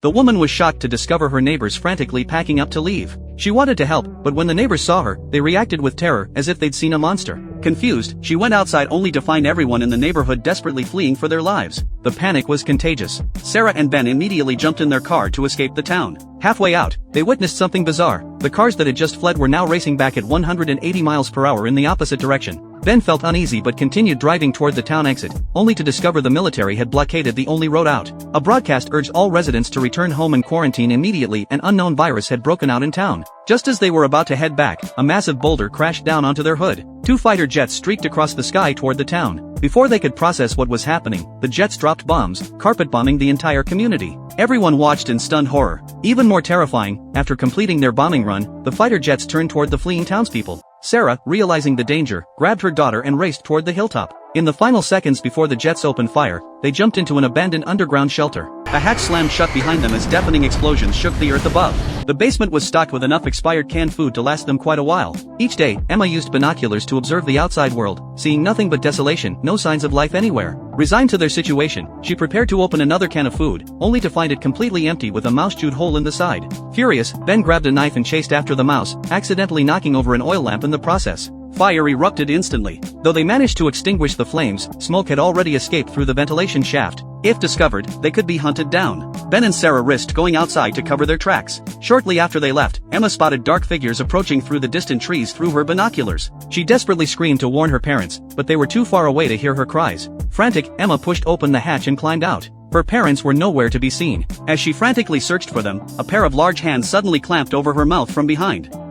The woman was shocked to discover her neighbors frantically packing up to leave. She wanted to help, but when the neighbors saw her, they reacted with terror, as if they'd seen a monster. Confused, she went outside only to find everyone in the neighborhood desperately fleeing for their lives. The panic was contagious. Sarah and Ben immediately jumped in their car to escape the town. Halfway out, they witnessed something bizarre. The cars that had just fled were now racing back at 180 miles per hour in the opposite direction. Ben felt uneasy but continued driving toward the town exit, only to discover the military had blockaded the only road out. A broadcast urged all residents to return home and quarantine immediately. An unknown virus had broken out in town. Just as they were about to head back, a massive boulder crashed down onto their hood. 2 fighter jets streaked across the sky toward the town. Before they could process what was happening, the jets dropped bombs, carpet bombing the entire community. Everyone watched in stunned horror. Even more terrifying, after completing their bombing run, the fighter jets turned toward the fleeing townspeople. Sarah, realizing the danger, grabbed her daughter and raced toward the hilltop. In the final seconds before the jets opened fire, they jumped into an abandoned underground shelter. A hatch slammed shut behind them as deafening explosions shook the earth above. The basement was stocked with enough expired canned food to last them quite a while. Each day, Emma used binoculars to observe the outside world, seeing nothing but desolation, no signs of life anywhere. Resigned to their situation, she prepared to open another can of food, only to find it completely empty with a mouse-chewed hole in the side. Furious, Ben grabbed a knife and chased after the mouse, accidentally knocking over an oil lamp in the process. Fire erupted instantly. Though they managed to extinguish the flames, smoke had already escaped through the ventilation shaft. If discovered, they could be hunted down. Ben and Sarah risked going outside to cover their tracks. Shortly after they left, Emma spotted dark figures approaching through the distant trees through her binoculars. She desperately screamed to warn her parents, but they were too far away to hear her cries. Frantic, Emma pushed open the hatch and climbed out. Her parents were nowhere to be seen. As she frantically searched for them, a pair of large hands suddenly clamped over her mouth from behind.